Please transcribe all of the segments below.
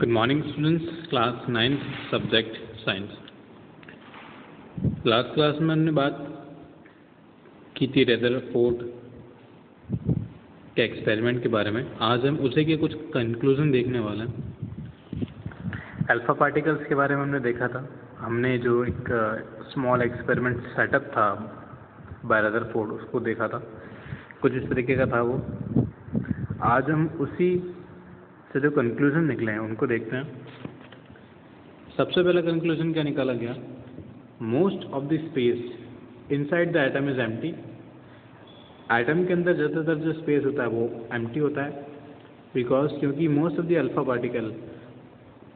Good morning students, class 9th subject science। Last class में हमने बात की थी रदरफोर्ड के एक्सपेरिमेंट के बारे में। आज हम उसे के कुछ कंक्लूजन देखने वाले हैं। अल्फा पार्टिकल्स के बारे में हमने देखा था। हमने जो एक स्मॉल एक्सपेरिमेंट सेटअप था बाय रदरफोर्ड उसको देखा था, कुछ इस तरीके का था वो। आज हम उसी से जो कंक्लूजन निकले हैं उनको देखते हैं। सबसे पहला कंक्लूजन क्या निकाला गया? Most of the space inside the atom is empty. Atom के अंदर ज़्यादातर जो स्पेस होता है वो एम्प्टी होता है, बिकॉज क्योंकि most of the alpha particle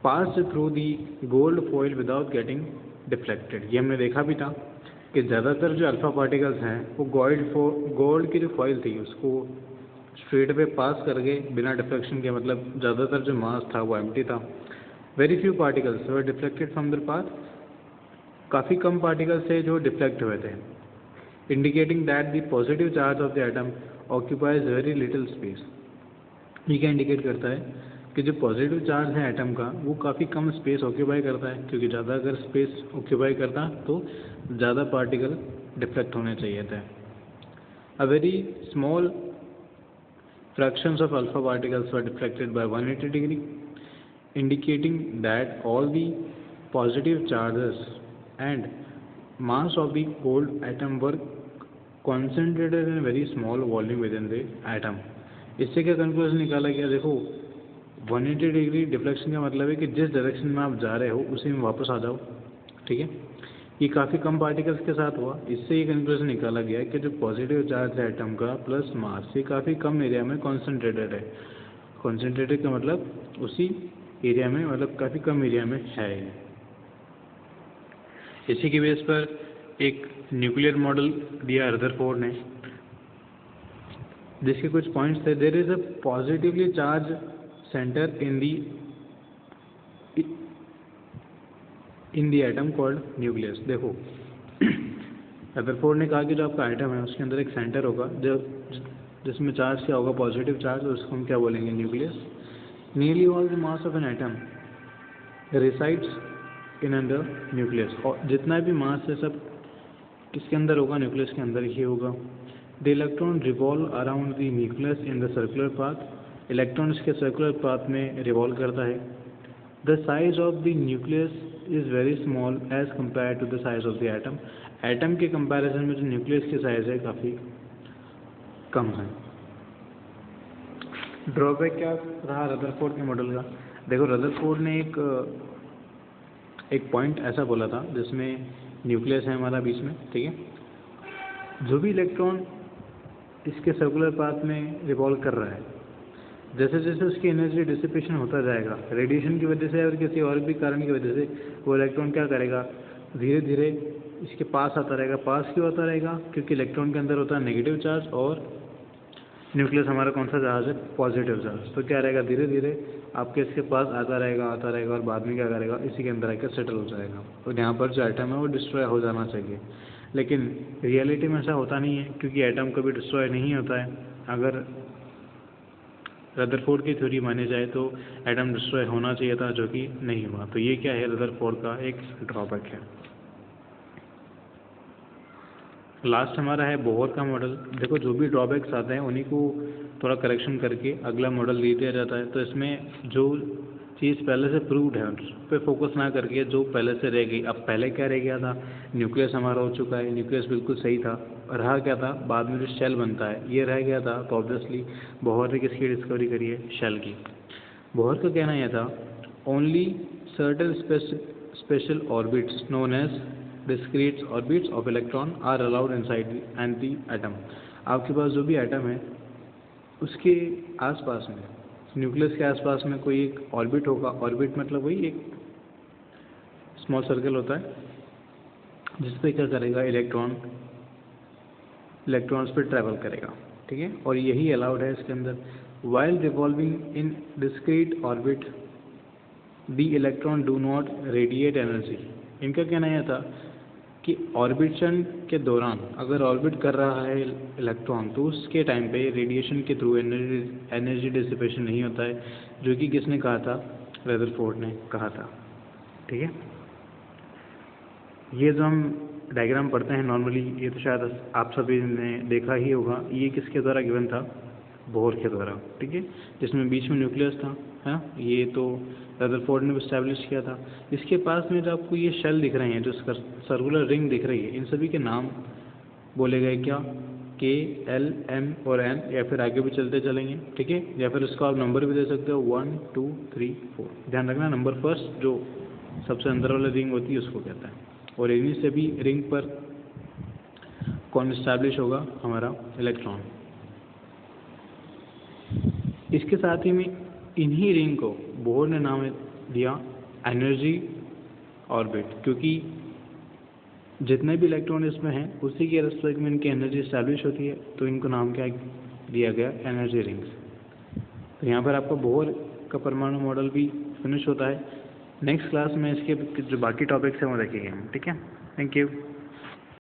pass through the gold foil without getting deflected. ये हमने देखा भी था कि ज़्यादातर जो अल्फा पार्टिकल्स हैं वो गोल्ड की जो फॉइल थी उसको स्ट्रेट पे पास करके बिना डिफ्लेक्शन के, मतलब ज़्यादातर जो मास था वो एम्प्टी था। Very few particles were deflected from the path. काफ़ी कम पार्टिकल्स थे जो डिफ्लेक्ट हुए थे, indicating that the positive charge of the atom occupies very little space. ये क्या इंडिकेट करता है कि जो पॉजिटिव चार्ज है एटम का वो काफ़ी कम स्पेस ऑक्यूपाई करता है, क्योंकि ज़्यादा अगर स्पेस ऑक्यूपाई करता तो ज़्यादा पार्टिकल डिफ्लेक्ट होने चाहिए थे। A very small fractions of alpha particles were deflected by 180 degree, indicating that all the positive charges and mass of the gold atom were concentrated in a very small volume within the atom। इससे क्या conclusion निकाला गया? देखो 180 degree deflection का मतलब है कि जिस डायरेक्शन में आप जा रहे हो उसी में वापस आ जाओ, ठीक है। ये काफ़ी कम पार्टिकल्स के साथ हुआ। इससे ये कंक्लूजन निकाला गया कि जो पॉजिटिव चार्ज है एटम का प्लस मास ये काफ़ी कम एरिया में कॉन्सेंट्रेटेड है। कॉन्सेंट्रेटेड का मतलब उसी एरिया में, मतलब काफ़ी कम एरिया में है। इसी की बेस पर एक न्यूक्लियर मॉडल दिया रदरफोर्ड ने, जिसके कुछ पॉइंट्स थे। There is a positively charge centre in the atom called nucleus. देखो रदरफोर्ड ने कहा कि जो आपका एटम है उसके अंदर एक सेंटर होगा जो जिसमें चार्ज क्या होगा, पॉजिटिव चार्ज, और उसको हम क्या बोलेंगे, nucleus. Nearly all the mass of an atom resides in under nucleus. और जितना भी मास है सब किसके अंदर होगा? न्यूक्लियस के अंदर ही होगा। The electron revolve around the nucleus in the circular path. Electron इसके सर्कुलर पाथ में रिवॉल्व करता है। The size of the nucleus is very small as compare to the size of the atom. Atom के comparison में जो nucleus की size है काफ़ी कम है। ड्रॉबैक क्या रहा रदरफोर्ड के मॉडल का? देखो रदरफोर्ड ने एक पॉइंट ऐसा बोला था जिसमें न्यूक्लियस है हमारा बीच में, ठीक है। जो भी इलेक्ट्रॉन इसके सर्कुलर पाथ में रिवॉल्व कर रहा है, जैसे जैसे उसकी एनर्जी डिसिपेशन होता जाएगा रेडिएशन की वजह से और किसी और भी कारण की वजह से, वो इलेक्ट्रॉन क्या करेगा, धीरे धीरे इसके पास आता रहेगा। पास क्यों आता रहेगा? क्योंकि इलेक्ट्रॉन के अंदर होता है नेगेटिव चार्ज और न्यूक्लियस हमारा कौन सा चार्ज है, पॉजिटिव चार्ज। तो क्या रहेगा, धीरे धीरे आपके इसके पास आता रहेगा और बाद में क्या करेगा, इसी के अंदर आकर सेटल हो जाएगा। और यहाँ पर जो एटम है वो डिस्ट्रॉय हो जाना चाहिए, लेकिन रियलिटी में ऐसा होता नहीं है, क्योंकि एटम कभी डिस्ट्रॉय नहीं होता है। अगर रदरफोर्ड की थ्योरी मानी जाए तो एटम डिस्ट्रॉय होना चाहिए था, जो कि नहीं हुआ। तो ये क्या है, रदरफोर्ड का एक ड्रॉबैक है। लास्ट हमारा है बोहर का मॉडल। देखो जो भी ड्रॉबैक्स आते हैं उन्हीं को थोड़ा करेक्शन करके अगला मॉडल दे दिया जाता है। तो इसमें जो चीज़ पहले से प्रूव्ड है उस पर फोकस ना करके जो पहले से रह गई। अब पहले क्या रह गया था, न्यूक्लियस हमारा हो चुका है, न्यूक्लियस बिल्कुल सही था। रहा क्या था, बाद में जो शेल बनता है ये रह गया था। तो ऑब्वियसली बोहर ने किसकी डिस्कवरी करी है, शेल की। बोहर का कहना यह था, only certain special orbits known as discrete orbits of electron are allowed inside the atom. आपके पास जो भी एटम है उसके आसपास में, न्यूक्लियस के आसपास में कोई एक ऑर्बिट होगा। ऑर्बिट मतलब वही एक स्मॉल सर्कल होता है जिस पे क्या करेगा, इलेक्ट्रॉन्स पे ट्रैवल करेगा, ठीक है। और यही अलाउड है इसके अंदर। While revolving in discrete orbit the electron do not radiate energy. इनका कहना यह था कि ऑर्बिशन के दौरान अगर ऑर्बिट कर रहा है इलेक्ट्रॉन तो उसके टाइम पे रेडिएशन के थ्रू एनर्जी डिसिपेशन नहीं होता है, जो कि किसने कहा था, रदरफोर्ड ने कहा था। ठीक है, ये जो हम डायग्राम पढ़ते हैं नॉर्मली, ये तो शायद आप सभी ने देखा ही होगा। ये किसके द्वारा गिवन था? बोहर के द्वारा। ठीक है, जिसमें बीच में न्यूक्लियस था, है, ये तो रदरफोर्ड ने इस्टेब्लिश किया था। इसके पास में जो आपको ये शेल दिख रहे हैं, जो सर्कुलर रिंग दिख रही है, इन सभी के नाम बोले गए क्या? के, एल, एम और एन, या फिर आगे भी चलते चलेंगे। ठीक है, या फिर इसको आप नंबर भी दे सकते हो 1 2 3 4। ध्यान रखना, नंबर फर्स्ट जो सबसे अंदर वाली रिंग होती है उसको कहता है। और इन्हीं से भी रिंग पर कौन इस्टेब्लिश होगा? हमारा इलेक्ट्रॉन। इसके साथ ही में इन्हीं रिंग को बोहर ने नाम दिया एनर्जी ऑर्बिट, क्योंकि जितने भी इलेक्ट्रॉन इसमें हैं उसी के रेस्पेक्ट में इनकी एनर्जी इस्टेब्लिश होती है, तो इनको नाम क्या दिया गया? Energy rings. तो यहाँ पर आपका बोहर का परमाणु मॉडल भी फिनिश होता है। नेक्स्ट क्लास में इसके जो बाकी टॉपिक्स हैं वो देखेंगे हम। ठीक है, थैंक यू।